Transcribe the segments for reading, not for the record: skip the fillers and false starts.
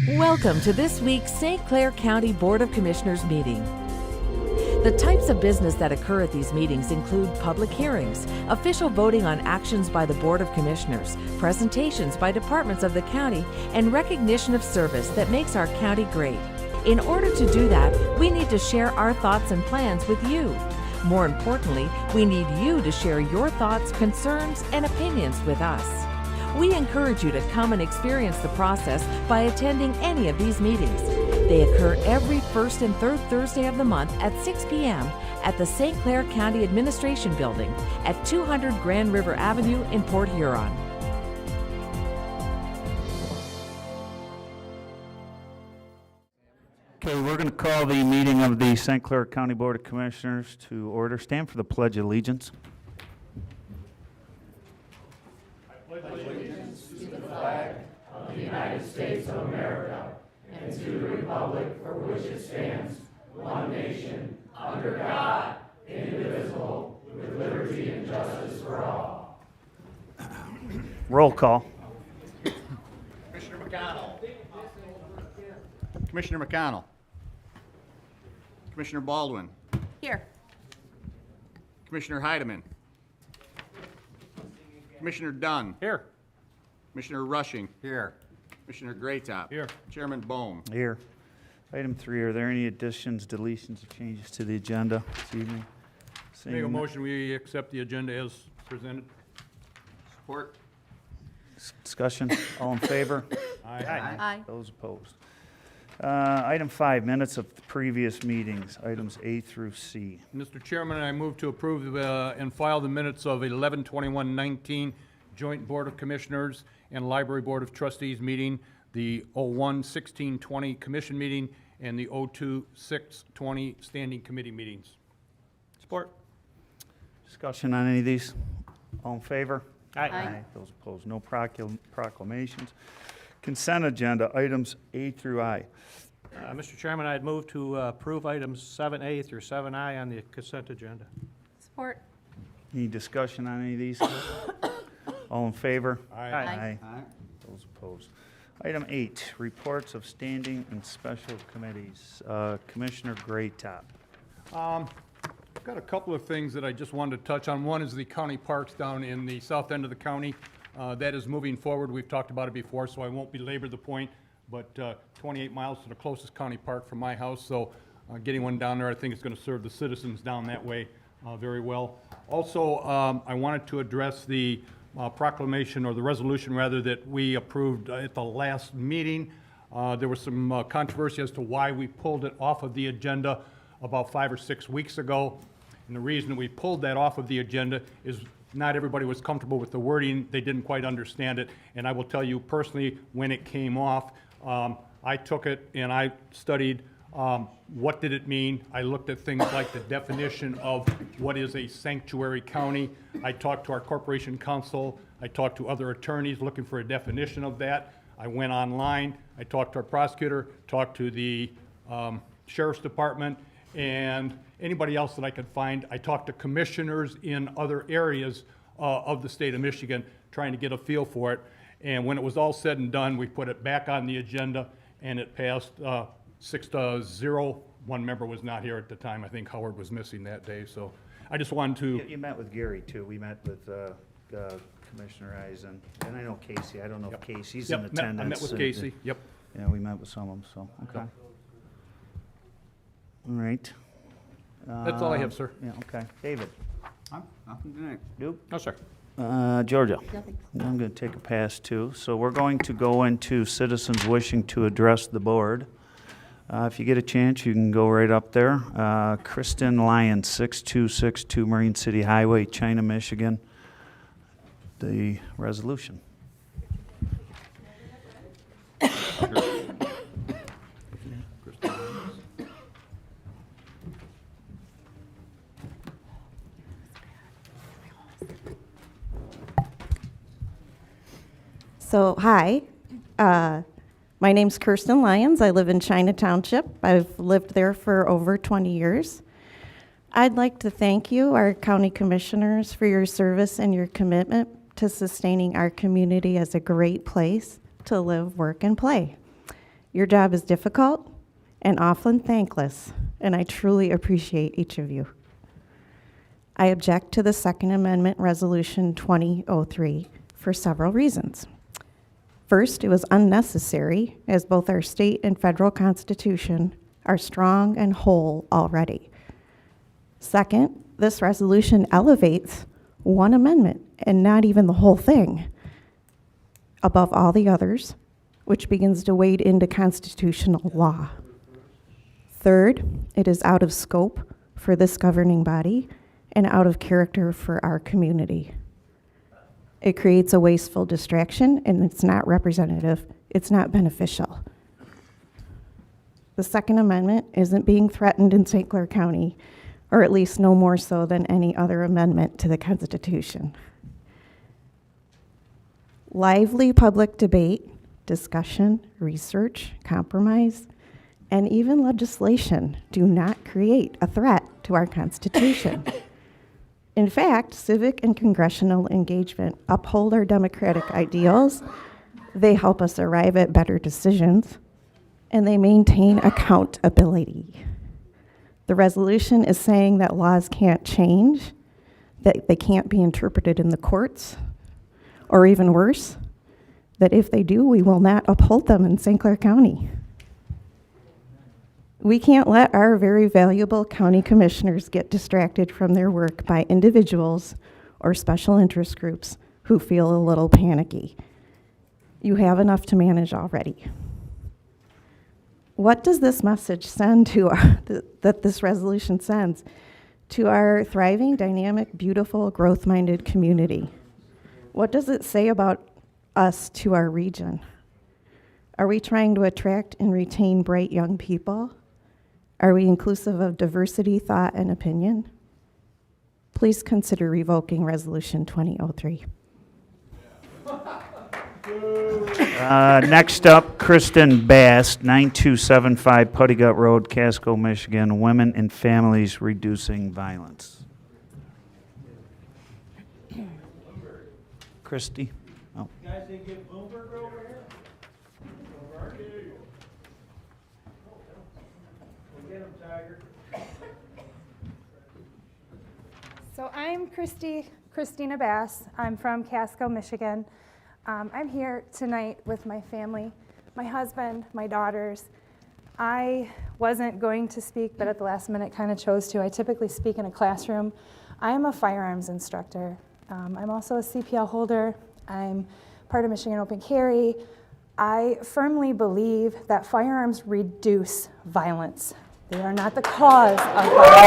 Welcome to this week's St. Clair County Board of Commissioners meeting. The types of business that occur at these meetings include public hearings, official voting on actions by the Board of Commissioners, presentations by departments of the county, and recognition of service that makes our county great. In order to do that, we need to share our thoughts and plans with you. More importantly, we need you to share your thoughts, concerns, and opinions with us. We encourage you to come and experience the process by attending any of these meetings. They occur every first and third Thursday of the month at 6 p.m. at the St. Clair County Administration Building at 200 Grand River Avenue in Port Huron. Okay, we're going to call the meeting of the St. Clair County Board of Commissioners to order. Stand for the Pledge of Allegiance. Roll call. Commissioner McConnell. Commissioner McConnell. Commissioner Baldwin. Here. Commissioner Heidemann. Commissioner Dunn. Here. Commissioner Rushing. Here. Commissioner Graytop. Here. Chairman Bohm. Here. Item 3, are there any additions, deletions, or changes to the agenda this evening? Seeing Make a none- motion, we accept the agenda as presented. Support. Discussion, all in favor? Aye. Those opposed. Item 5, minutes of the previous meetings, items A through C. Mr. Chairman, I move to approve and file the minutes of 11/21/19 Joint Board of Commissioners and Library Board of Trustees meeting, the 01/16/20 Commission meeting, and the 02/06/20 Standing Committee meetings. Support. Discussion on any of these? All in favor? Aye. Those opposed, no proclamations. Consent agenda, items A through I. Mr. Chairman, I'd move to approve items 7A through 7I on the consent agenda. Support. Any discussion on any of these? All in favor? Aye. Those opposed. Item 8, reports of standing and special committees. Commissioner Graytop. I've got a couple of things that I just wanted to touch on. One is the county parks down in the south end of the county. That is moving forward. We've talked about it before, so I won't belabor the point, but 28 miles to the closest county park from my house, so getting one down there, I think it's going to serve the citizens down that way very well. Also, I wanted to address the proclamation, or the resolution rather, that we approved at the last meeting. There was some controversy as to why we pulled it off of the agenda about 5 or 6 weeks ago. And the reason we pulled that off of the agenda is not everybody was comfortable with the wording. They didn't quite understand it. And I will tell you personally, when it came off, I took it and I studied what did it mean. I looked at things like the definition of what is a sanctuary county. I talked to our corporation counsel. I talked to other attorneys looking for a definition of that. I went online. I talked to our prosecutor, talked to the sheriff's department, and anybody else that I could find. I talked to commissioners in other areas of the state of Michigan, trying to get a feel for it. And when it was all said and done, we put it back on the agenda, and it passed 6-0. One member was not here at the time. I think Howard was missing that day. So I just wanted to. You met with Gary, too. We met with Commissioner Eisen, and I know Casey. I don't know if Casey's in attendance. I met with Casey. Yep. Yeah, we met with some of them, so, okay. All right. That's all I have, sir. Yeah, okay. David? Nothing tonight. Duke? No, sir. Georgia? Nothing. I'm going to take a pass, too. So we're going to go into citizens wishing to address the board. If you get a chance, you can go right up there. Kristen Lyons, 6262 Marine City Highway, China, Michigan. The resolution. So, hi. My name's Kirsten Lyons. I live in China Township. I've lived there for over 20 years. I'd like to thank you, our county commissioners, for your service and your commitment to sustaining our community as a great place to live, work, and play. Your job is difficult and often thankless, and I truly appreciate each of you. I object to the Second Amendment Resolution 2003 for several reasons. First, it was unnecessary, as both our state and federal constitution are strong and whole already. Second, this resolution elevates one amendment and not even the whole thing above all the others, which begins to wade into constitutional law. Third, it is out of scope for this governing body and out of character for our community. It creates a wasteful distraction, and it's not representative. It's not beneficial. The Second Amendment isn't being threatened in St. Clair County, or at least no more so than any other amendment to the Constitution. Lively public debate, discussion, research, compromise, and even legislation do not create a threat to our Constitution. In fact, civic and congressional engagement uphold our democratic ideals, they help us arrive at better decisions, and they maintain accountability. The resolution is saying that laws can't change, that they can't be interpreted in the courts, or even worse, that if they do, we will not uphold them in St. Clair County. We can't let our very valuable county commissioners get distracted from their work by individuals or special interest groups who feel a little panicky. You have enough to manage already. What does this message send to that this resolution sends to our thriving, dynamic, beautiful, growth-minded community? What does it say about us to our region? Are we trying to attract and retain bright young people? Are we inclusive of diversity, thought, and opinion? Please consider revoking Resolution 2003. Next up, Kristen Bass, 9275 Putty Gut Road, Casco, Michigan. Women and Families Reducing Violence. Christy? Oh. Guys, they get Bloomberg over here? We'll get him, Tiger. So I'm Christina Bass. I'm from Casco, Michigan. I'm here tonight with my family, my husband, my daughters. I wasn't going to speak, but at the last minute kind of chose to. I typically speak in a classroom. I am a firearms instructor. I'm also a CPL holder. I'm part of Michigan Open Carry. I firmly believe that firearms reduce violence. They are not the cause of violence.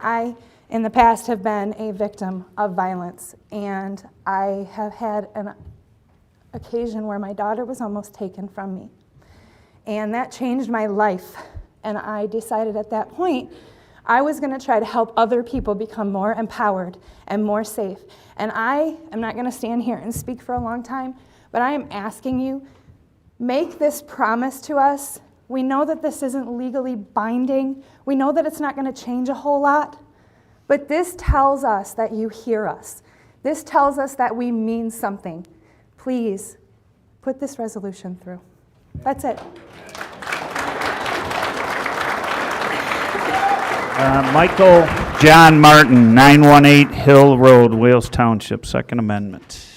I, in the past, have been a victim of violence, and I have had an occasion where my daughter was almost taken from me. And that changed my life, and I decided at that point I was going to try to help other people become more empowered and more safe. And I am not going to stand here and speak for a long time, but I am asking you, make this promise to us. We know that this isn't legally binding. We know that it's not going to change a whole lot. But this tells us that you hear us. This tells us that we mean something. Please, put this resolution through. That's it. Michael John Martin, 918 Hill Road, Wales Township, Second Amendment.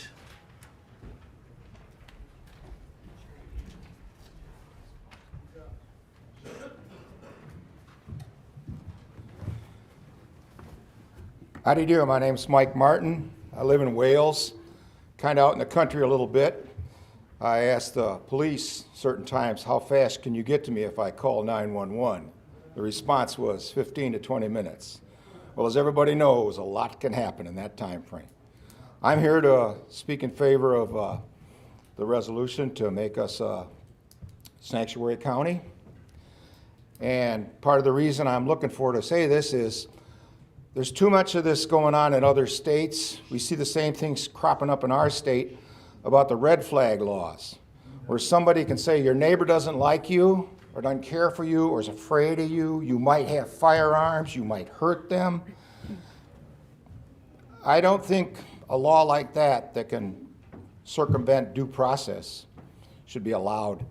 How do you do? My name's Mike Martin. I live in Wales, kind of out in the country a little bit. I asked the police certain times, how fast can you get to me if I call 911? The response was 15 to 20 minutes. Well, as everybody knows, a lot can happen in that time frame. I'm here to speak in favor of the resolution to make us a sanctuary county. And part of the reason I'm looking for to say this is there's too much of this going on in other states. We see the same things cropping up in our state about the red flag laws, where somebody can say your neighbor doesn't like you or doesn't care for you or is afraid of you. You might have firearms. You might hurt them. I don't think a law like that can circumvent due process should be allowed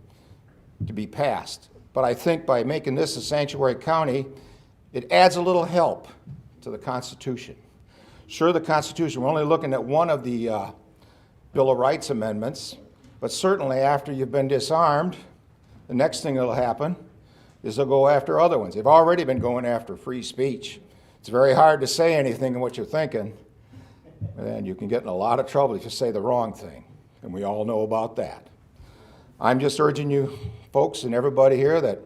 to be passed. But I think by making this a sanctuary county, it adds a little help to the Constitution. Sure, the Constitution, we're only looking at one of the Bill of Rights amendments, but certainly after you've been disarmed, the next thing that'll happen is they'll go after other ones. They've already been going after free speech. It's very hard to say anything in what you're thinking, and you can get in a lot of trouble if you say the wrong thing, and we all know about that. I'm just urging you folks and everybody here that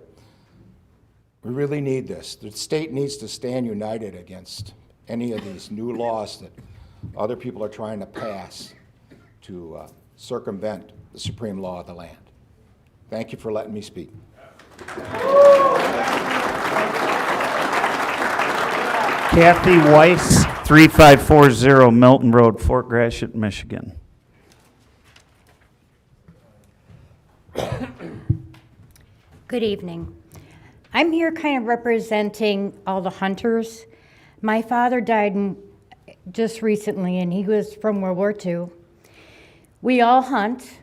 we really need this. The state needs to stand united against any of these new laws that other people are trying to pass to circumvent the supreme law of the land. Thank you for letting me speak. Kathy Weiss, 3540 Milton Road, Fort Gratiot, Michigan. Good evening. I'm here kind of representing all the hunters. My father died just recently, and he was from World War II. We all hunt.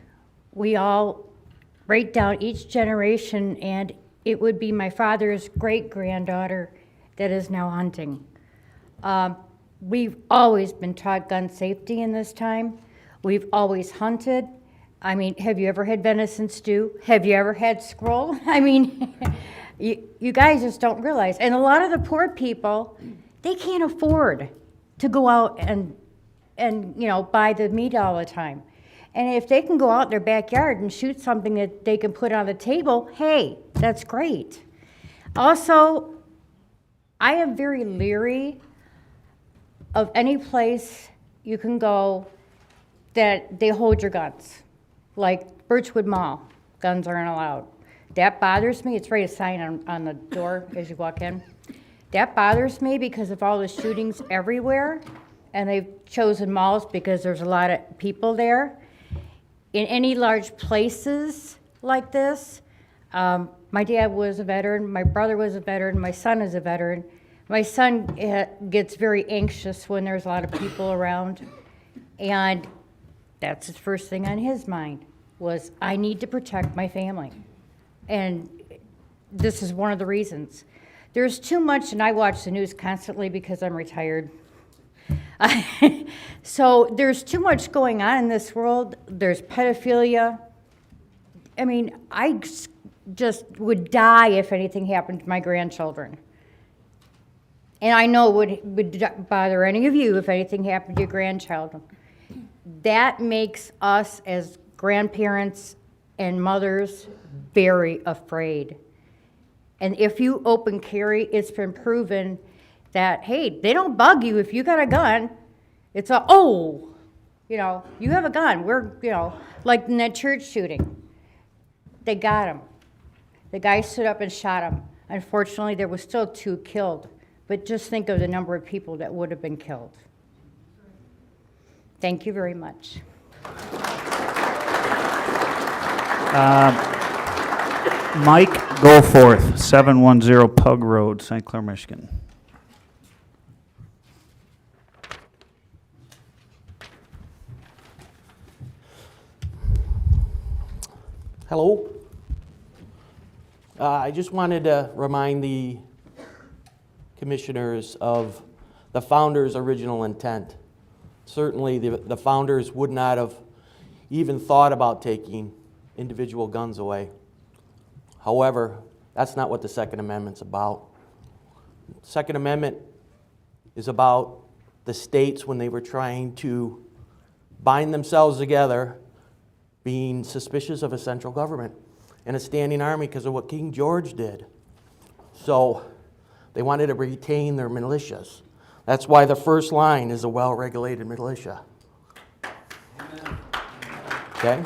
We all write down each generation, and it would be my father's great-granddaughter that is now hunting. We've always been taught gun safety in this time. We've always hunted. I mean, have you ever had venison stew? Have you ever had squirrel? I mean, you guys just don't realize. And a lot of the poor people, they can't afford to go out and buy the meat all the time. And if they can go out in their backyard and shoot something that they can put on the table, hey, that's great. Also, I am very leery of any place you can go that they hold your guns. Like Birchwood Mall, guns aren't allowed. That bothers me. It's right a sign on the door as you walk in. That bothers me because of all the shootings everywhere, and they've chosen malls because there's a lot of people there. In any large places like this, my dad was a veteran, my brother was a veteran, my son is a veteran. My son gets very anxious when there's a lot of people around, and that's the first thing on his mind was, I need to protect my family. And this is one of the reasons. There's too much, and I watch the news constantly because I'm retired. So there's too much going on in this world. There's pedophilia. I mean, I just would die if anything happened to my grandchildren. And I know it would bother any of you if anything happened to your grandchildren. That makes us as grandparents and mothers very afraid. And if you open carry, it's been proven that, hey, they don't bug you if you got a gun. It's you have a gun. We're, like in that church shooting. They got him. The guy stood up and shot him. Unfortunately, there was still 2 killed. But just think of the number of people that would have been killed. Thank you very much. Mike Goforth, 710 Pug Road, St. Clair, Michigan. Hello. I just wanted to remind the commissioners of the founders' original intent. Certainly, the founders would not have even thought about taking individual guns away. However, that's not what the Second Amendment's about. The Second Amendment is about the states when they were trying to bind themselves together, being suspicious of a central government and a standing army because of what King George did. So they wanted to retain their militias. That's why the first line is a well-regulated militia. Okay?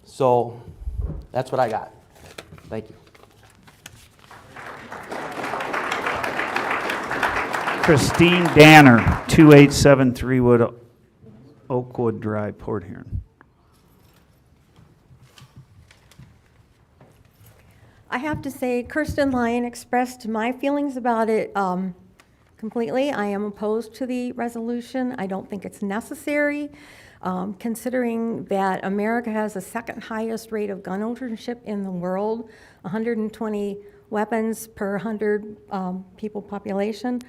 So that's what I got. Thank you. Christine Danner, 2873 Oakwood Drive, Port Huron. I have to say, Kirsten Lyon expressed my feelings about it completely. I am opposed to the resolution. I don't think it's necessary, considering that America has the second highest rate of gun ownership in the world, 120 weapons per 100 people population.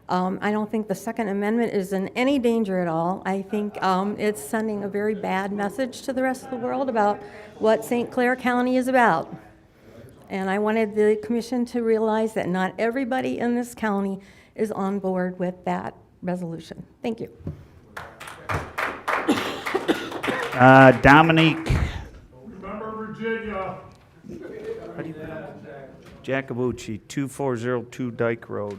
I don't think the Second Amendment is in any danger at all. I think it's sending a very bad message to the rest of the world about what St. Clair County is about. And I wanted the commission to realize that not everybody in this county is on board with that resolution. Thank you. Dominique Remember Virginia. Jacobucci, 2402 Dyke Road.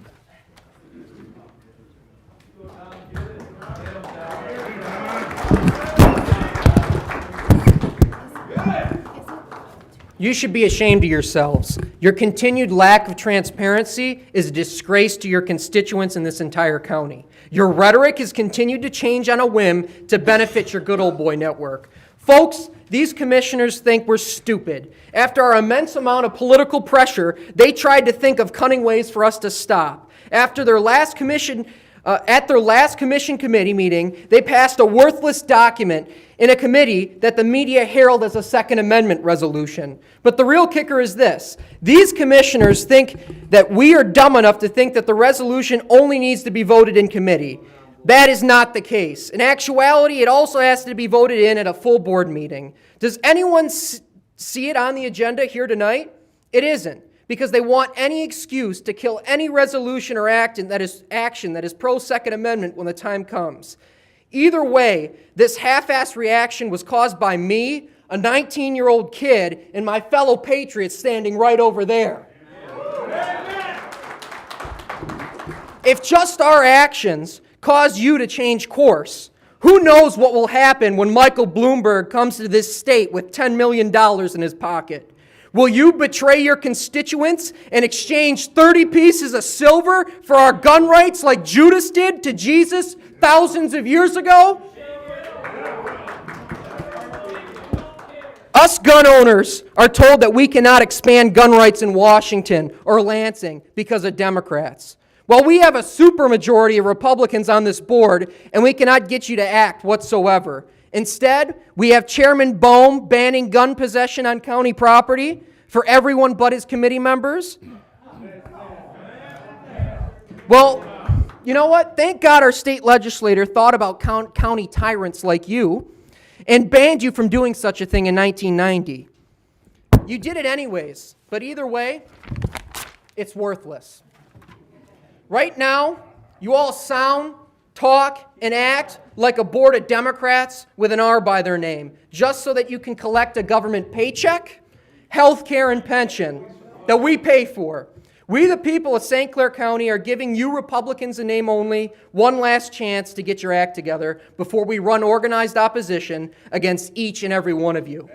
You should be ashamed of yourselves. Your continued lack of transparency is a disgrace to your constituents in this entire county. Your rhetoric has continued to change on a whim to benefit your good old boy network. Folks, these commissioners think we're stupid. After our immense amount of political pressure, they tried to think of cunning ways for us to stop. After their last commission committee meeting, they passed a worthless document in a committee that the media heralded as a Second Amendment resolution. But the real kicker is this. These commissioners think that we are dumb enough to think that the resolution only needs to be voted in committee. That is not the case. In actuality, it also has to be voted in at a full board meeting. Does anyone see it on the agenda here tonight? It isn't, because they want any excuse to kill any resolution or action that is pro-Second Amendment when the time comes. Either way, this half-assed reaction was caused by me, a 19-year-old kid, and my fellow patriots standing right over there. If just our actions cause you to change course, who knows what will happen when Michael Bloomberg comes to this state with $10 million in his pocket? Will you betray your constituents and exchange 30 pieces of silver for our gun rights like Judas did to Jesus thousands of years ago? Us gun owners are told that we cannot expand gun rights in Washington or Lansing because of Democrats. Well, we have a supermajority of Republicans on this board, and we cannot get you to act whatsoever. Instead, we have Chairman Bohm banning gun possession on county property for everyone but his committee members. Well, you know what? Thank God our state legislator thought about county tyrants like you and banned you from doing such a thing in 1990. You did it anyways, but either way, it's worthless. Right now, you all sound, talk, and act like a board of Democrats with an R by their name, just so that you can collect a government paycheck, health care, and pension that we pay for. We, the people of St. Clair County, are giving you Republicans in name only one last chance to get your act together before we run organized opposition against each and every one of you.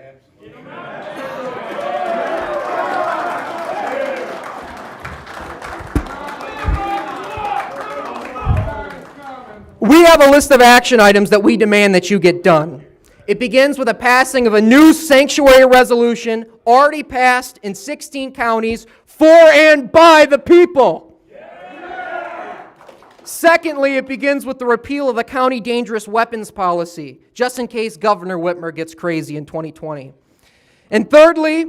We have a list of action items that we demand that you get done. It begins with the passing of a new sanctuary resolution already passed in 16 counties for and by the people. Secondly, it begins with the repeal of the county dangerous weapons policy, just in case Governor Whitmer gets crazy in 2020. And thirdly,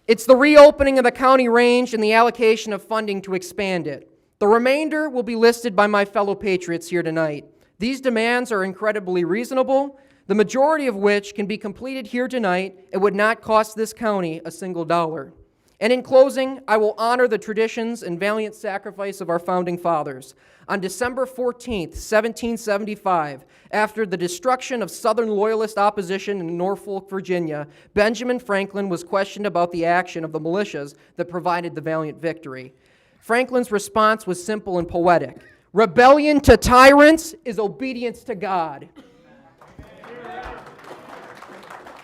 it's the reopening of the county range and the allocation of funding to expand it. The remainder will be listed by my fellow patriots here tonight. These demands are incredibly reasonable, the majority of which can be completed here tonight and would not cost this county a single dollar. And in closing, I will honor the traditions and valiant sacrifice of our founding fathers. On December 14th, 1775, after the destruction of Southern Loyalist opposition in Norfolk, Virginia, Benjamin Franklin was questioned about the action of the militias that provided the valiant victory. Franklin's response was simple and poetic. Rebellion to tyrants is obedience to God.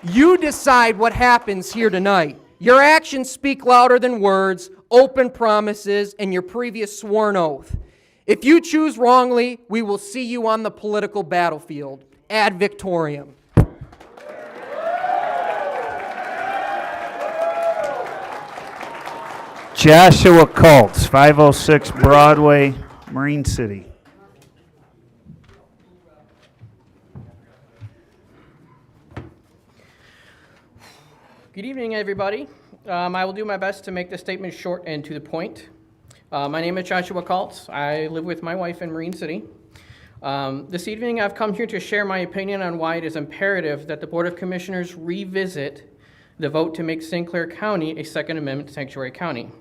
You decide what happens here tonight. Your actions speak louder than words, open promises, and your previous sworn oath. If you choose wrongly, we will see you on the political battlefield. Ad victoriam. Joshua Colts, 506 Broadway, Marine City. Good evening, everybody. I will do my best to make this statement short and to the point. My name is Joshua Kaltz. I live with my wife in Marine City. This evening, I've come here to share my opinion on why it is imperative that the Board of Commissioners revisit the vote to make St. Clair County a Second Amendment sanctuary county.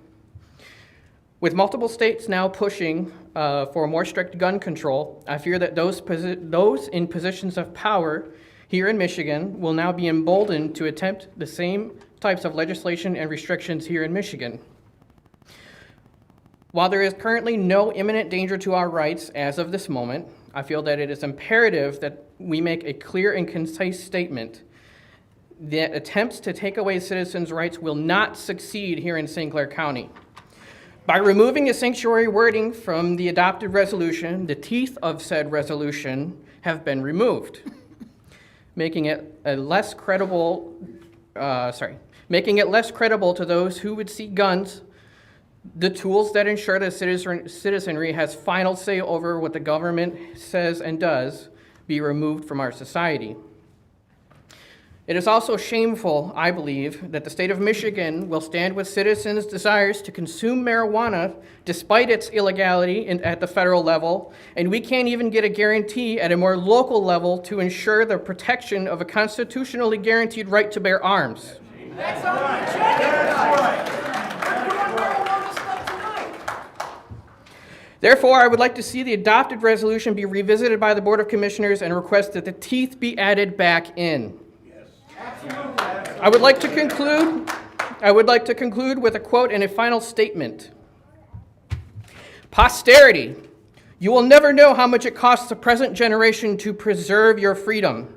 With multiple states now pushing for more strict gun control, I fear that those in positions of power here in Michigan will now be emboldened to attempt the same types of legislation and restrictions here in Michigan. While there is currently no imminent danger to our rights as of this moment, I feel that it is imperative that we make a clear and concise statement that attempts to take away citizens' rights will not succeed here in St. Clair County. By removing the sanctuary wording from the adopted resolution, the teeth of said resolution have been removed, making it less credible to those who would see guns, the tools that ensure that citizenry has final say over what the government says and does, be removed from our society. It is also shameful, I believe, that the state of Michigan will stand with citizens' desires to consume marijuana despite its illegality at the federal level, and we can't even get a guarantee at a more local level to ensure the protection of a constitutionally guaranteed right to bear arms. That's on the agenda. Therefore, I would like to see the adopted resolution be revisited by the Board of Commissioners and request that the teeth be added back in. I would like to conclude with a quote and a final statement. Posterity, you will never know how much it costs the present generation to preserve your freedom.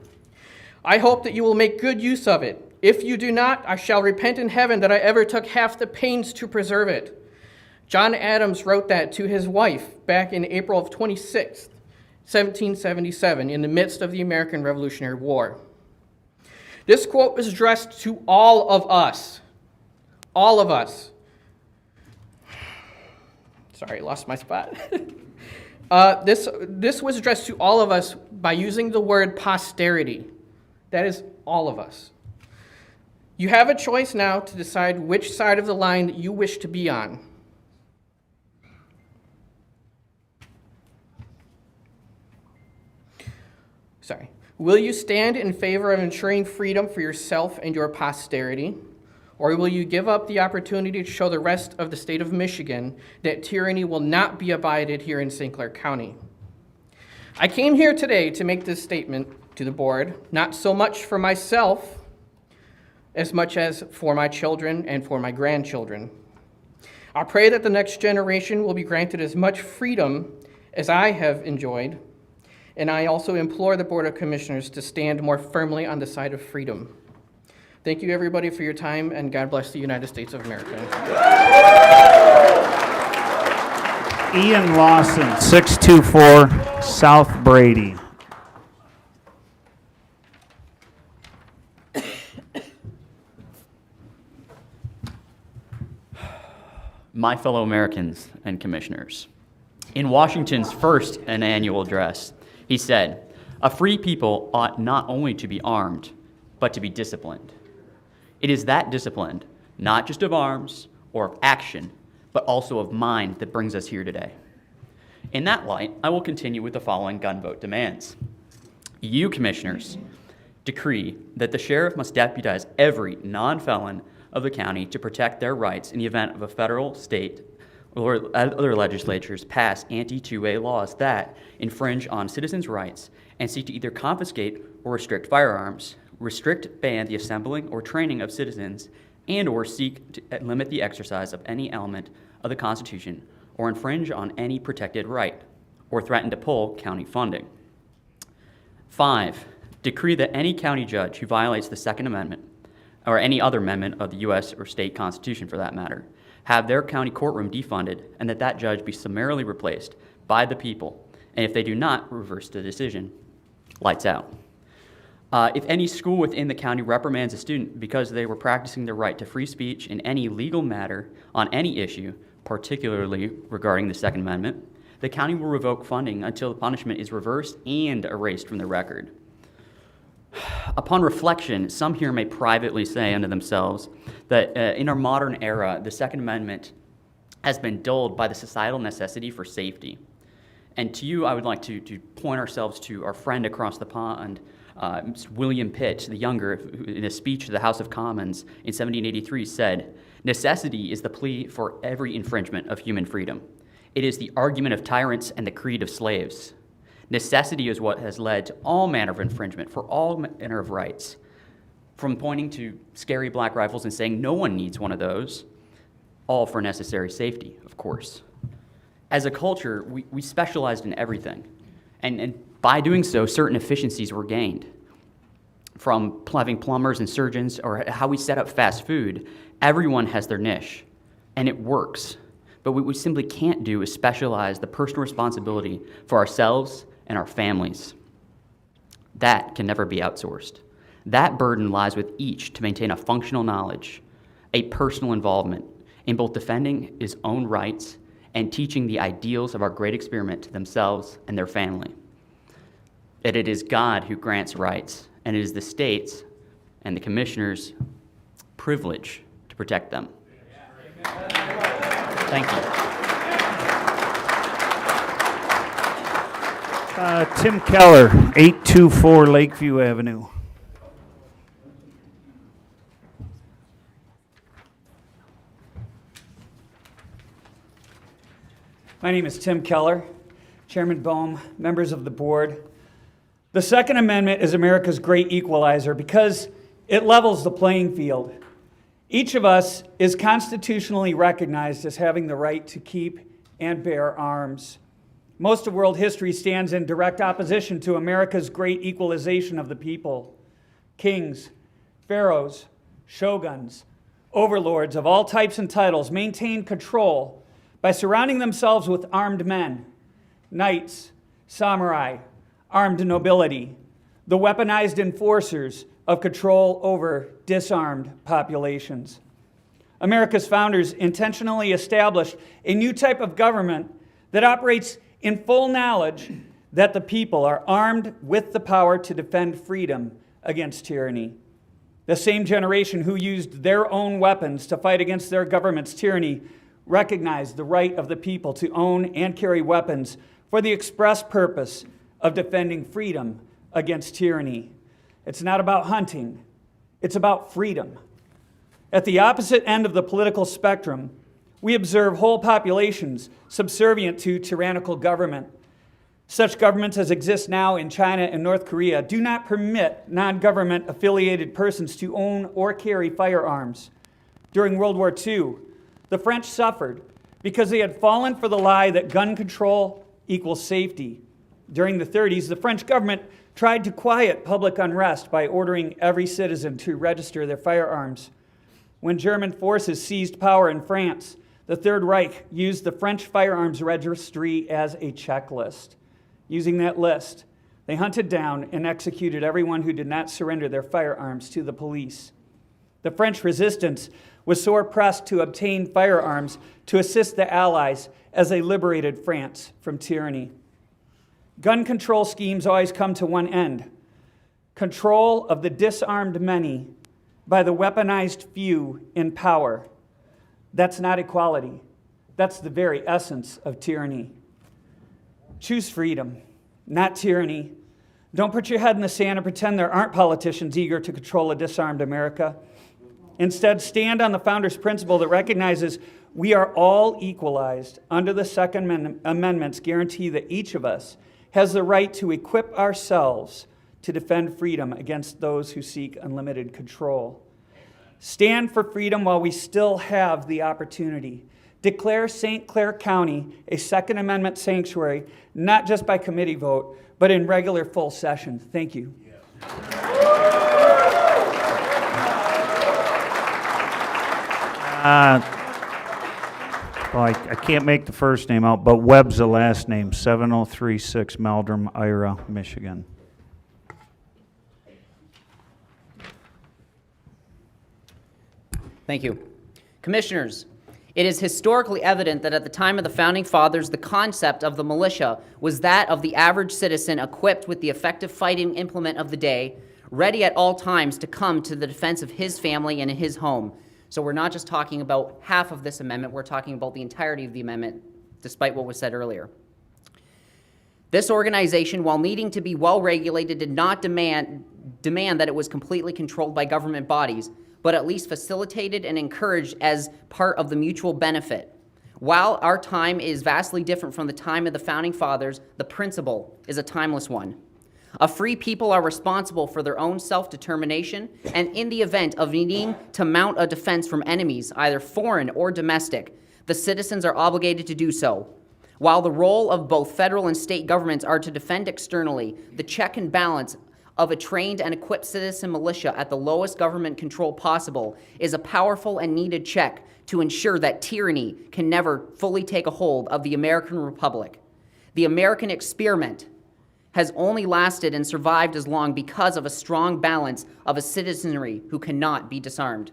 I hope that you will make good use of it. If you do not, I shall repent in heaven that I ever took half the pains to preserve it. John Adams wrote that to his wife back in April of 26th, 1777, in the midst of the American Revolutionary War. This quote was addressed to all of us. All of us. Sorry, lost my spot. This was addressed to all of us by using the word posterity. That is all of us. You have a choice now to decide which side of the line that you wish to be on. Will you stand in favor of ensuring freedom for yourself and your posterity? Or will you give up the opportunity to show the rest of the state of Michigan that tyranny will not be abided here in St. Clair County? I came here today to make this statement to the board, not so much for myself as much as for my children and for my grandchildren. I pray that the next generation will be granted as much freedom as I have enjoyed, and I also implore the Board of Commissioners to stand more firmly on the side of freedom. Thank you, everybody, for your time, and God bless the United States of America. Ian Lawson, 624 South Brady. My fellow Americans and commissioners, in Washington's first annual address, he said, "A free people ought not only to be armed, but to be disciplined. It is that discipline, not just of arms or of action, but also of mind that brings us here today." In that light, I will continue with the following gun vote demands. You, commissioners, decree that the sheriff must deputize every non-felon of the county to protect their rights in the event of a federal, state, or other legislatures pass anti-2A laws that infringe on citizens' rights and seek to either confiscate or restrict firearms, restrict, ban the assembling or training of citizens, and or seek to limit the exercise of any element of the Constitution or infringe on any protected right, or threaten to pull county funding. 5, decree that any county judge who violates the Second Amendment, or any other amendment of the U.S. or state constitution for that matter, have their county courtroom defunded, and that judge be summarily replaced by the people, and if they do not, reverse the decision. Lights out. If any school within the county reprimands a student because they were practicing their right to free speech in any legal matter on any issue, particularly regarding the Second Amendment, the county will revoke funding until the punishment is reversed and erased from the record. Upon reflection, some here may privately say unto themselves that in our modern era, the Second Amendment has been dulled by the societal necessity for safety. And to you, I would like to point ourselves to our friend across the pond, William Pitt, the younger, who in a speech to the House of Commons in 1783 said, "Necessity is the plea for every infringement of human freedom. It is the argument of tyrants and the creed of slaves. Necessity is what has led to all manner of infringement for all manner of rights, from pointing to scary black rifles and saying no one needs one of those, all for necessary safety, of course. As a culture, we specialized in everything, and by doing so, certain efficiencies were gained. From having plumbers and surgeons, or how we set up fast food, everyone has their niche, and it works. But what we simply can't do is specialize the personal responsibility for ourselves and our families. That can never be outsourced. That burden lies with each to maintain a functional knowledge, a personal involvement in both defending his own rights and teaching the ideals of our great experiment to themselves and their family. That it is God who grants rights, and it is the states and the commissioners' privilege to protect them. Thank you. Tim Keller, 824 Lakeview Avenue. My name is Tim Keller, Chairman Bohm, members of the board. The Second Amendment is America's great equalizer because it levels the playing field. Each of us is constitutionally recognized as having the right to keep and bear arms. Most of world history stands in direct opposition to America's great equalization of the people. Kings, pharaohs, shoguns, overlords of all types and titles maintained control by surrounding themselves with armed men, knights, samurai, armed nobility, the weaponized enforcers of control over disarmed populations. America's founders intentionally established a new type of government that operates in full knowledge that the people are armed with the power to defend freedom against tyranny. The same generation who used their own weapons to fight against their government's tyranny recognized the right of the people to own and carry weapons for the express purpose of defending freedom against tyranny. It's not about hunting, it's about freedom. At the opposite end of the political spectrum, we observe whole populations subservient to tyrannical government. Such governments as exist now in China and North Korea do not permit non-government affiliated persons to own or carry firearms. During World War II, the French suffered because they had fallen for the lie that gun control equals safety. During the 30s, the French government tried to quiet public unrest by ordering every citizen to register their firearms. When German forces seized power in France, the Third Reich used the French firearms registry as a checklist. Using that list, they hunted down and executed everyone who did not surrender their firearms to the police. The French resistance was sore pressed to obtain firearms to assist the Allies as they liberated France from tyranny. Gun control schemes always come to one end: control of the disarmed many by the weaponized few in power. That's not equality. That's the very essence of tyranny. Choose freedom, not tyranny. Don't put your head in the sand and pretend there aren't politicians eager to control a disarmed America. Instead, stand on the founders' principle that recognizes we are all equalized under the Second Amendment's guarantee that each of us has the right to equip ourselves to defend freedom against those who seek unlimited control. Stand for freedom while we still have the opportunity. Declare St. Clair County a Second Amendment sanctuary, not just by committee vote, but in regular full session. Thank you. Well, I can't make the first name out, but Webb's the last name, 7036 Meldrum, Ira, Michigan. Thank you. Commissioners, It is historically evident that at the time of the Founding Fathers, the concept of the militia was that of the average citizen equipped with the effective fighting implement of the day, ready at all times to come to the defense of his family and his home. So we're not just talking about half of this amendment, we're talking about the entirety of the amendment, despite what was said earlier. This organization, while needing to be well regulated, did not demand that it was completely controlled by government bodies, but at least facilitated and encouraged as part of the mutual benefit. While our time is vastly different from the time of the Founding Fathers, the principle is a timeless one. A free people are responsible for their own self-determination, and in the event of needing to mount a defense from enemies, either foreign or domestic, the citizens are obligated to do so. While the role of both federal and state governments are to defend externally, the check and balance of a trained and equipped citizen militia at the lowest government control possible is a powerful and needed check to ensure that tyranny can never fully take a hold of the American Republic. The American experiment has only lasted and survived as long because of a strong balance of a citizenry who cannot be disarmed.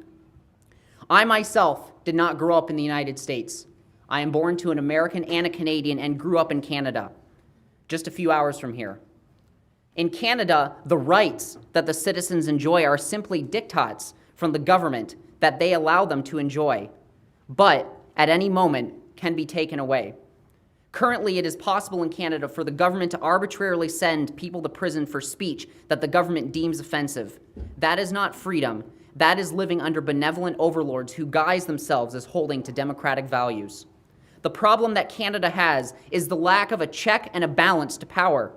I myself did not grow up in the United States. I am born to an American and a Canadian and grew up in Canada, just a few hours from here. In Canada, the rights that the citizens enjoy are simply diktats from the government that they allow them to enjoy, but at any moment can be taken away. Currently, it is possible in Canada for the government to arbitrarily send people to prison for speech that the government deems offensive. That is not freedom. That is living under benevolent overlords who guise themselves as holding to democratic values. The problem that Canada has is the lack of a check and a balance to power.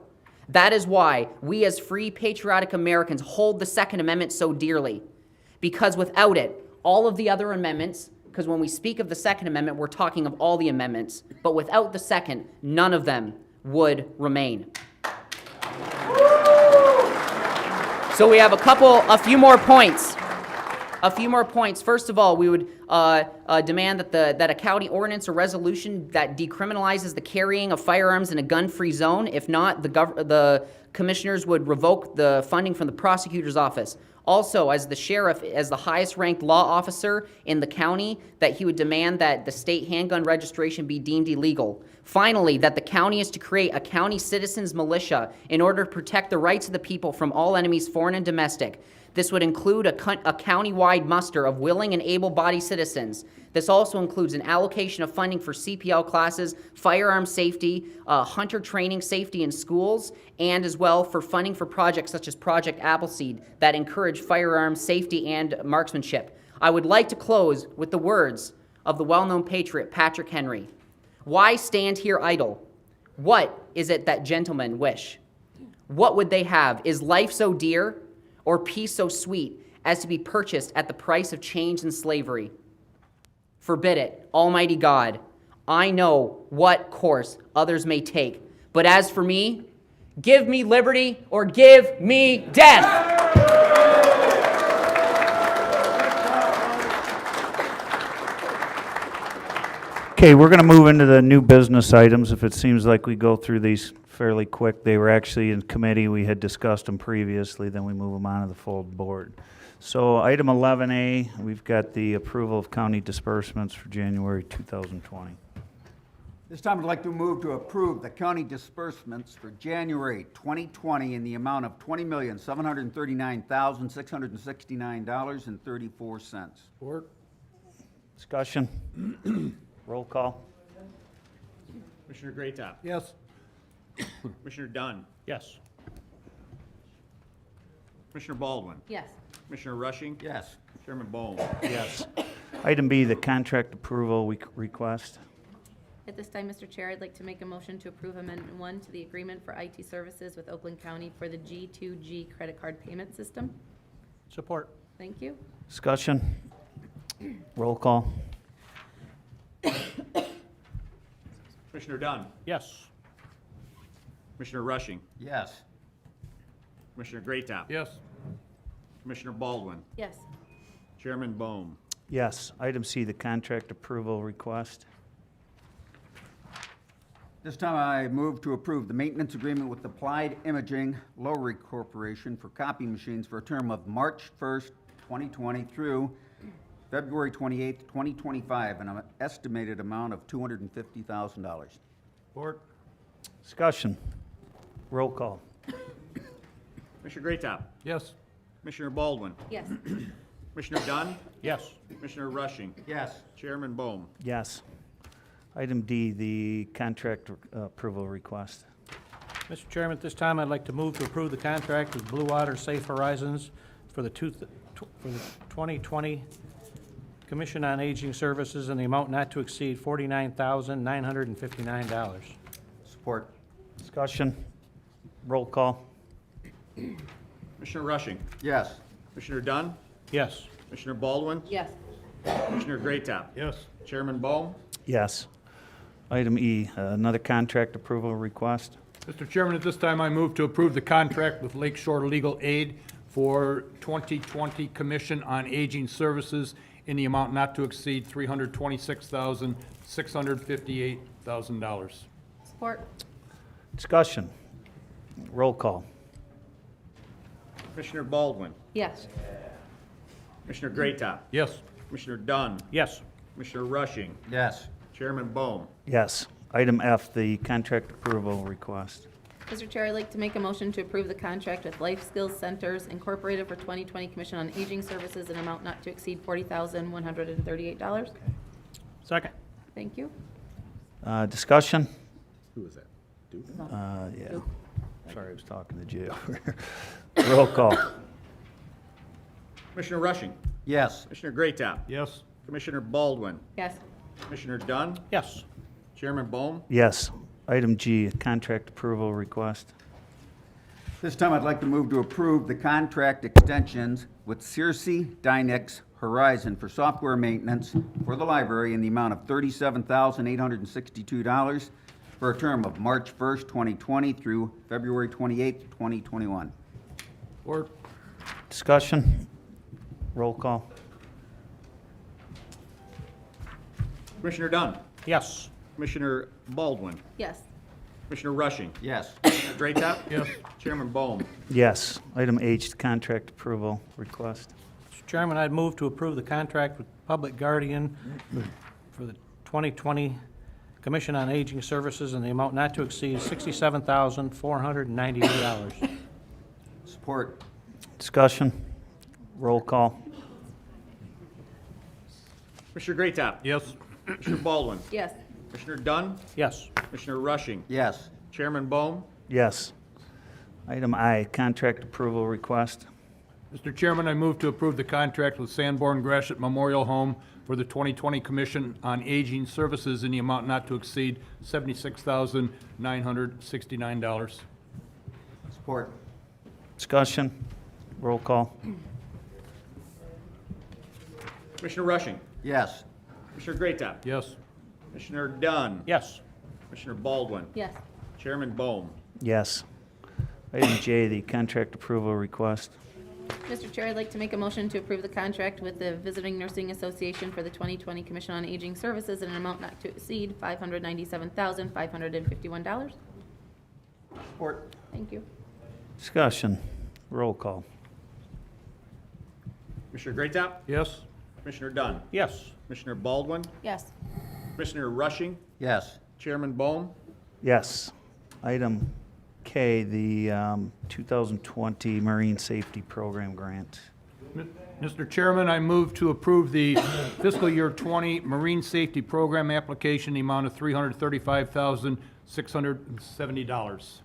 That is why we as free, patriotic Americans hold the Second Amendment so dearly. Because without it, all of the other amendments, because when we speak of the Second Amendment, we're talking of all the amendments, but without the second, none of them would remain. So we have a few more points. First of all, we would demand that a county ordinance or resolution that decriminalizes the carrying of firearms in a gun-free zone. If not, the commissioners would revoke the funding from the prosecutor's office. Also, as the sheriff, as the highest-ranked law officer in the county, that he would demand that the state handgun registration be deemed illegal. Finally, that the county is to create a county citizens militia in order to protect the rights of the people from all enemies, foreign and domestic. This would include a county-wide muster of willing and able-bodied citizens. This also includes an allocation of funding for CPL classes, firearm safety, hunter training safety in schools, and as well for funding for projects such as Project Appleseed that encourage firearm safety and marksmanship. I would like to close with the words of the well-known patriot Patrick Henry. Why stand here idle? What is it that gentlemen wish? What would they have? Is life so dear, or peace so sweet as to be purchased at the price of chains and slavery? Forbid it, Almighty God. I know what course others may take, but as for me, give me liberty or give me death. Okay, we're going to move into the new business items. If it seems like we go through these fairly quick, they were actually in committee. We had discussed them previously, then we move them on to the full board. So item 11A, we've got the approval of county disbursements for January 2020. This time I'd like to move to approve the county disbursements for January 2020 in the amount of $20,739,669.34. Support. Discussion? Roll call. Commissioner Greatop. Yes. Commissioner Dunn. Yes. Commissioner Baldwin. Yes. Commissioner Rushing. Yes. Chairman Bohm. Yes. Item B, the contract approval request. At this time, Mr. Chair, I'd like to make a motion to approve Amendment 1 to the agreement for IT services with Oakland County for the G2G credit card payment system. Support. Thank you. Discussion? Roll call. Commissioner Dunn. Yes. Commissioner Rushing. Yes. Commissioner Greatop. Yes. Commissioner Baldwin. Yes. Chairman Bohm. Yes. Item C, the contract approval request. This time I move to approve the maintenance agreement with Applied Imaging Lowry Corporation for copy machines for a term of March 1st, 2020 through February 28th, 2025, an estimated amount of $250,000. Support. Discussion. Roll call. Commissioner Greatop. Yes. Commissioner Baldwin. Yes. Commissioner Dunn. Yes. Commissioner Rushing. Yes. Chairman Bohm. Yes. Item D, the contract approval request. Mr. Chairman, at this time, I'd like to move to approve the contract with Blue Water Safe Horizons for the 2020 Commission on Aging Services in the amount not to exceed $49,959. Support. Discussion. Roll call. Commissioner Rushing. Yes. Commissioner Dunn. Yes. Commissioner Baldwin. Yes. Commissioner Greatop. Yes. Chairman Bohm. Yes. Item E, another contract approval request. Mr. Chairman, at this time, I move to approve the contract with Lakeshore Legal Aid for 2020 Commission on Aging Services in the amount not to exceed $326,658,000. Support. Discussion. Roll call. Commissioner Baldwin. Yes. Commissioner Greatop. Yes. Commissioner Dunn. Yes. Commissioner Rushing. Yes. Chairman Bohm. Yes. Item F, the contract approval request. Mr. Chair, I'd like to make a motion to approve the contract with Life Skills Centers Incorporated for 2020 Commission on Aging Services in amount not to exceed $40,138. Second. Thank you. Discussion? Who was that? Duke? Yeah. Sorry, I was talking to Jay over here. Roll call. Commissioner Rushing. Yes. Commissioner Greatop. Yes. Commissioner Baldwin. Yes. Commissioner Dunn. Yes. Chairman Bohm. Yes. Item G, contract approval request. This time I'd like to move to approve the contract extensions with Searcy Dynex Horizon for software maintenance for the library in the amount of $37,862 for a term of March 1st, 2020 through February 28th, 2021. Support. Discussion? Roll call. Commissioner Dunn. Yes. Commissioner Baldwin. Yes. Commissioner Rushing. Yes. Commissioner Greatop. Yes. Chairman Bohm. Yes. Item H, contract approval request. Mr. Chairman, I'd move to approve the contract with Public Guardian for the 2020 Commission on Aging Services in the amount not to exceed $67,492. Support. Discussion? Roll call. Commissioner Greatop. Yes. Commissioner Baldwin. Yes. Commissioner Dunn. Yes. Commissioner Rushing. Yes. Chairman Bohm. Yes. Item I, contract approval request. Mr. Chairman, I move to approve the contract with Sanborn Gratiot Memorial Home for the 2020 Commission on Aging Services in the amount not to exceed $76,969. Support. Discussion? Roll call. Commissioner Rushing. Yes. Commissioner Greatop. Yes. Commissioner Dunn. Yes. Commissioner Baldwin. Yes. Chairman Bohm. Yes. Item J, the contract approval request. Mr. Chair, I'd like to make a motion to approve the contract with the Visiting Nursing Association for the 2020 Commission on Aging Services in an amount not to exceed $597,551. Support. Thank you. Discussion? Roll call. Commissioner Greatop. Yes. Commissioner Dunn. Yes. Commissioner Baldwin. Yes. Commissioner Rushing. Yes. Chairman Bohm. Yes. Item K, the 2020 Marine Safety Program grant. Mr. Chairman, I move to approve the fiscal year 20 Marine Safety Program application, the amount of $335,670.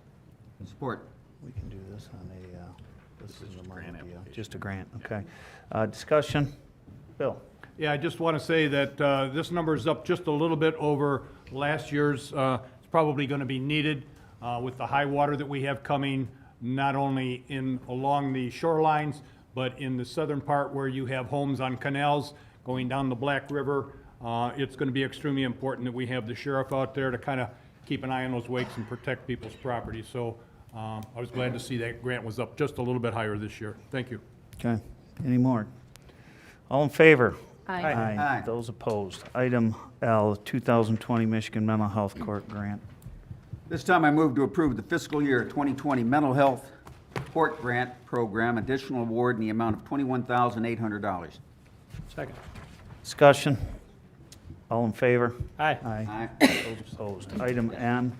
Support. We can do this on a, this is a grant application. Just a grant, okay. Discussion? Bill? Yeah, I just want to say that this number is up just a little bit over last year's. It's probably going to be needed with the high water that we have coming, not only along the shorelines, but in the southern part where you have homes on canals going down the Black River. It's going to be extremely important that we have the sheriff out there to kind of keep an eye on those wakes and protect people's property. So I was glad to see that grant was up just a little bit higher this year. Thank you. Okay. Any more? All in favor? Aye. Aye. Those opposed? Item L, 2020 Michigan Mental Health Court grant. This time I move to approve the fiscal year 2020 Mental Health Court Grant Program additional award in the amount of $21,800. Second. Discussion? All in favor? Aye. Aye. Those opposed. Item N.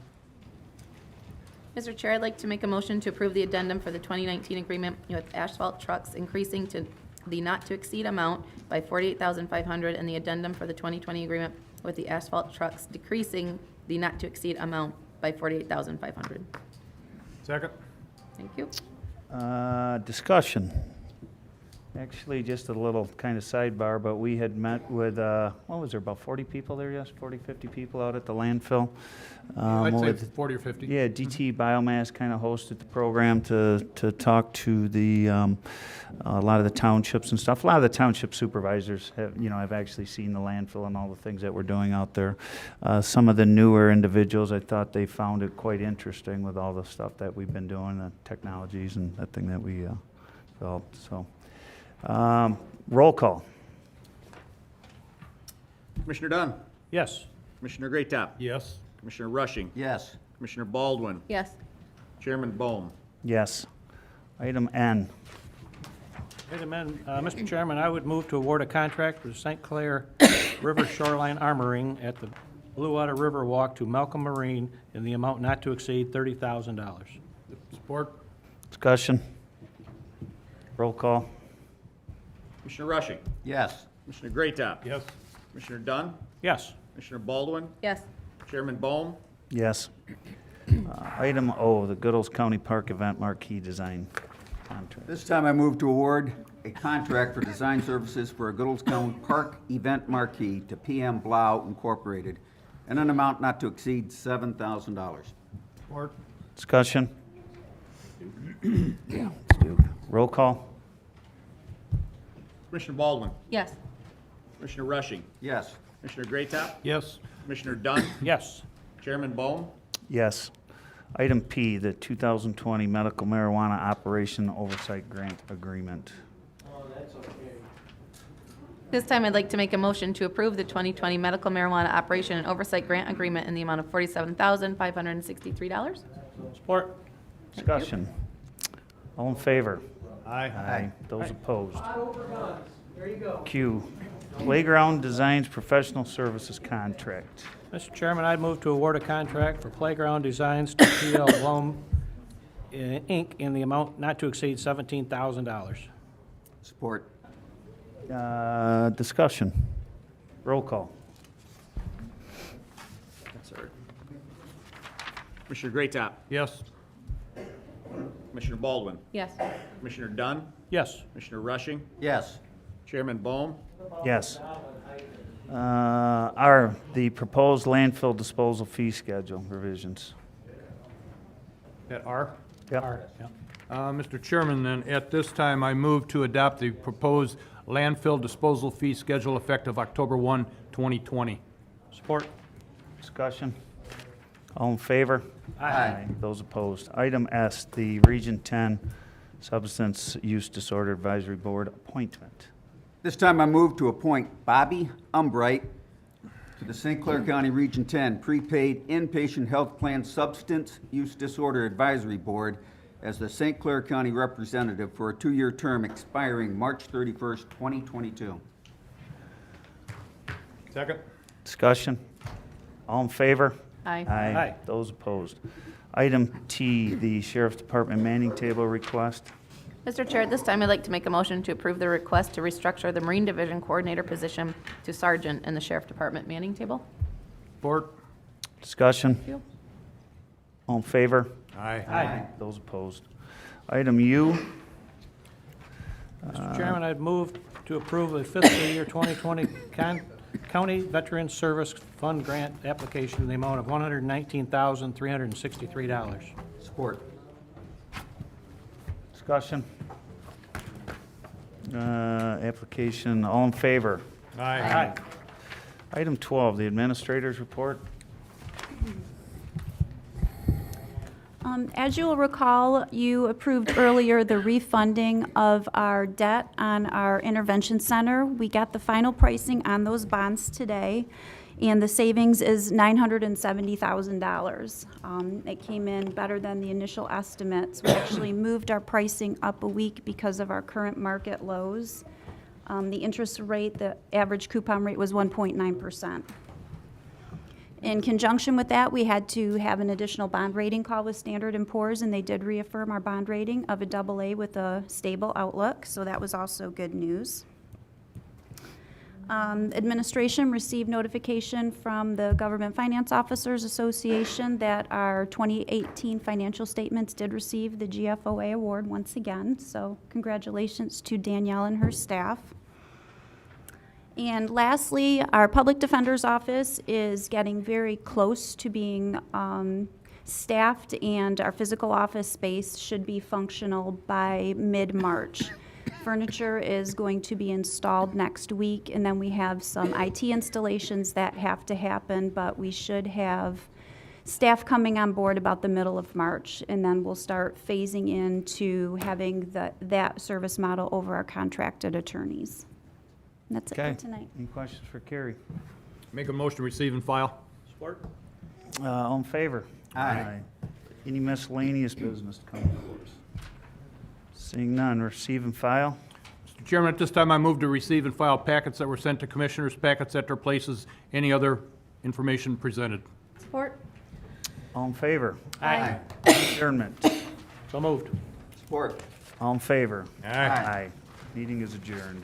Mr. Chair, I'd like to make a motion to approve the addendum for the 2019 agreement with Asphalt Trucks, increasing to the not-to-exceed amount by $48,500, and the addendum for the 2020 agreement with the Asphalt Trucks, decreasing the not-to-exceed amount by $48,500. Second. Thank you. Discussion. Actually, just a little kind of sidebar, but we had met with, what was there, about 40 people there, yes? 40, 50 people out at the landfill? I'd say with- 40 or 50. Yeah, DT Biomass kind of hosted the program to talk to the, a lot of the townships and stuff. A lot of the township supervisors have actually seen the landfill and all the things that we're doing out there. Some of the newer individuals, I thought they found it quite interesting with all the stuff that we've been doing, the technologies and that thing that we developed, so. Roll call. Commissioner Dunn. Yes. Commissioner Greatop. Yes. Commissioner Rushing. Yes. Commissioner Baldwin. Yes. Chairman Bohm. Yes. Item N. Item N, Mr. Chairman, I would move to award a contract for St. Clair River Shoreline Armoring at the Blue Water River Walk to Malcolm Marine in the amount not to exceed $30,000. Support. Discussion. Roll call. Commissioner Rushing. Yes. Commissioner Greatop. Yes. Commissioner Dunn. Yes. Commissioner Baldwin. Yes. Chairman Bohm. Yes. Item O, the Goodles County Park Event Marquee Design Contract. This time I move to award a contract for design services for a Goodles County Park event marquee to PM Blau Incorporated in an amount not to exceed $7,000. Support. Discussion. Roll call. Commissioner Baldwin. Yes. Commissioner Rushing. Yes. Commissioner Greatop. Yes. Commissioner Dunn. Yes. Chairman Bohm. Yes. Item P, the 2020 Medical Marijuana Operation Oversight Grant Agreement. This time, I'd like to make a motion to approve the 2020 Medical Marijuana Operation and Oversight Grant Agreement in the amount of $47,563. Support. Discussion. All in favor? Aye. Aye. Those opposed? Q, Playground Designs Professional Services Contract. Mr. Chairman, I'd move to award a contract for playground designs to PL Blum, Inc. in the amount not to exceed $17,000. Support. Discussion. Roll call. Commissioner Greatop. Yes. Commissioner Baldwin. Yes. Commissioner Dunn. Yes. Commissioner Rushing. Yes. Chairman Bohm. Yes. The proposed landfill disposal fee schedule revisions. That R? Yep. R, yeah. Mr. Chairman, then, at this time, I move to adopt the proposed landfill disposal fee schedule effective October 1, 2020. Support. Discussion. All in favor? Aye. Those opposed? Item S, the Region 10 Substance Use Disorder Advisory Board appointment. This time I move to appoint Bobby Umbright to the St. Clair County Region 10 Prepaid Inpatient Health Plan Substance Use Disorder Advisory Board as the St. Clair County representative for a 2-year term expiring March 31st, 2022. Second. Discussion. All in favor? Aye. Aye. Those opposed? Item T, the Sheriff's Department manning table request. Mr. Chair, at this time, I'd like to make a motion to approve the request to restructure the Marine Division Coordinator position to Sergeant in the Sheriff Department manning table. Support. Discussion. Thank you. All in favor? Aye. Those opposed? Item U, Mr. Chairman, I'd move to approve the fiscal year 2020 County Veterans Service Fund Grant application in the amount of $119,363. Support. discussion. Application, all in favor? Aye. Item 12, the administrator's report. As you will recall, you approved earlier the refunding of our debt on our intervention center. We got the final pricing on those bonds today, and the savings is $970,000. It came in better than the initial estimates. We actually moved our pricing up a week because of our current market lows. The interest rate, the average coupon rate was 1.9%. In conjunction with that, we had to have an additional bond rating call with Standard & Poor's, and they did reaffirm our bond rating of a AA with a stable outlook, so that was also good news. Administration received notification from the Government Finance Officers Association that our 2018 financial statements did receive the GFOA award once again, so congratulations to Danielle and her staff. And lastly, our Public Defender's Office is getting very close to being staffed, and our physical office space should be functional by mid-March. Furniture is going to be installed next week, and then we have some IT installations that have to happen, but we should have staff coming on board about the middle of March, and then we'll start phasing into having that service model over our contracted attorneys. And that's it Okay. for tonight. Any questions for Carrie? Make a motion to receive and file. Support. All in favor? Aye. Any miscellaneous business to come before us? Seeing none, receive and file. Mr. Chairman, at this time, I move to receive and file packets that were sent to commissioners, packets at their places, any other information presented. Support. All in favor? Aye. Adjournment. So moved. Support. All in favor? Aye. Aye. Meeting is adjourned.